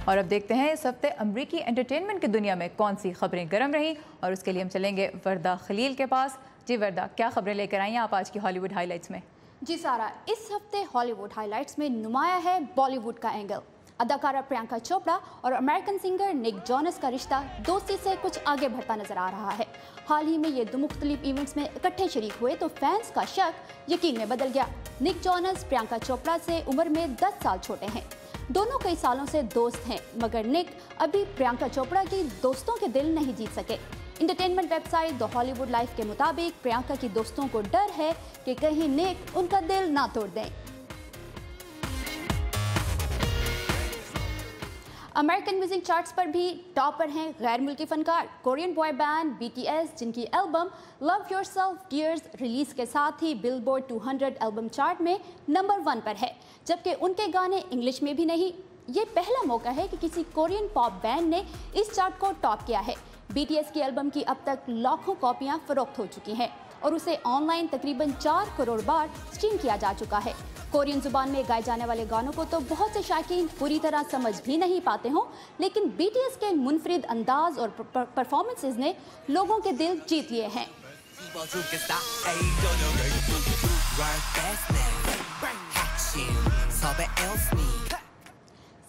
और अब देखते हैं इस हफ्ते अमरीकी एंटरटेनमेंट की दुनिया में कौन सी खबरें गर्म रही, और उसके लिए हम चलेंगे वर्दा खलील के पास। जी वर्दा, क्या खबरें लेकर आई हैं आप आज की हॉलीवुड हाइलाइट्स में? जी सारा, इस हफ्ते हॉलीवुड हाइलाइट्स में नुमाया है बॉलीवुड का एंगल। अदाकारा प्रियंका चोपड़ा और अमेरिकन सिंगर निक जोनस का रिश्ता दोस्ती से कुछ आगे बढ़ता नजर आ रहा है। हाल ही में ये दो मुख्तलिफ इवेंट्स में इकट्ठे शरीक हुए तो फैंस का शक यकीन में बदल गया। निक जोनस प्रियंका चोपड़ा से उम्र में 10 साल छोटे हैं। दोनों कई सालों से दोस्त हैं, मगर निक अभी प्रियंका चोपड़ा की दोस्तों के दिल नहीं जीत सके। Entertainment website the Hollywood life के मुताबिक प्रियंका की दोस्तों को डर है कि कहीं निक उनका दिल ना तोड़ दें। अमेरिकन म्यूजिक चार्ट्स पर भी टॉपर हैं गैर मुल्की फनकार। कोरियन बॉय बैंड BTS, जिनकी album love yourself tears release के साथ ही बिलबोर्ड 200 एल्बम चार्ट में नंबर 1 पर है, जबकि उनके गाने इंग्लिश में भी नहीं। ये पहला मौका है कि किसी कोरियन पॉप बैंड ने इस चार्ट को टॉप किया है। BTS की एल्बम की अब तक लाखों कॉपियां फरोख्त हो चुकी हैं और उसे ऑनलाइन तकरीबन 4 करोड़ बार स्ट्रीम किया जा चुका है। कोरियन जुबान में गाए जाने वाले गानों को तो बहुत से शायकीन पूरी तरह समझ भी नहीं पाते हों, लेकिन BTS के मुनफरिद अंदाज और परफॉर्मेंसेस ने लोगों के दिल जीत लिए हैं।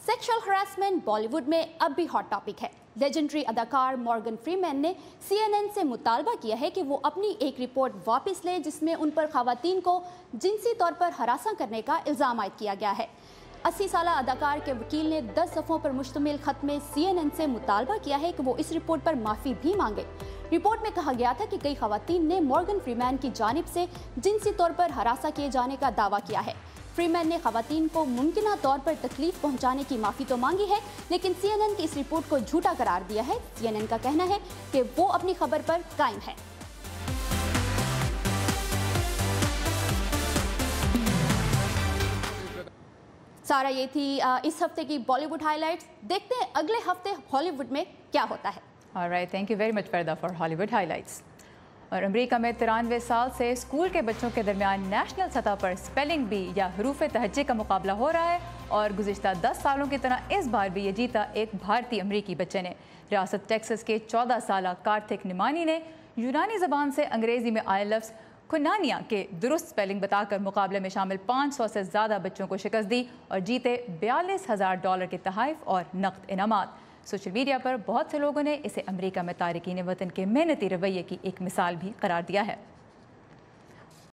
सेक्सुअल हरासमेंट बॉलीवुड में अब भी हॉट टॉपिक है। लेजेंडरी अदाकार मॉर्गन फ्रीमैन ने CNN से मुतालबा किया है कि वो अपनी एक रिपोर्ट वापस ले जिसमें उन पर खवातीन को जिनसी तौर पर हरासा करने का इल्ज़ाम आयद किया गया है। 80 साला अदाकार के वकील ने 10 सफ़ों पर मुश्तमिल खत में CNN से मुतालबा किया है कि वो इस रिपोर्ट पर माफ़ी भी मांगे। रिपोर्ट में कहा गया था कि कई खवातीन ने मॉर्गन फ्रीमैन की जानिब से जिनसी तौर पर हरासा किए जाने का दावा किया है। फ्रीमैन ने खवातीन को मुमकिना तौर पर तकलीफ पहुंचाने की माफ़ी तो मांगी है, लेकिन CNN की इस रिपोर्ट को झूठा करार दिया है। CNN का कहना है कि वो अपनी खबर पर कायम है। सारा, ये थी इस हफ्ते की बॉलीवुड हाइलाइट्स। देखते हैं अगले हफ्ते हॉलीवुड में क्या होता है। Alright, thank you very much फरदा फॉर हॉलीवुड हाइलाइट्स। और अमेरिका में 93 साल से स्कूल के बच्चों के दरमियान नेशनल सतह पर स्पेलिंग बी या हरूफ तहज्जे का मुकाबला हो रहा है, और गुज़िश्ता 10 सालों की तरह इस बार भी ये जीता एक भारतीय अमरीकी बच्चे ने। रियासत टेक्सास के 14 साला कार्तिक निमानी ने यूनानी ज़बान से अंग्रेज़ी में आए लफ्ज़ खुनानिया के दुरुस्त स्पेलिंग बताकर मुकाबले में शामिल 500 से ज़्यादा बच्चों को शिकस्त दी और जीते $42,000 के तोहफ़े और नकद इनामात। सोशल मीडिया पर बहुत से लोगों ने इसे अमेरिका में तारिकीन वतन के मेहनती रवैये की एक मिसाल भी करार दिया है।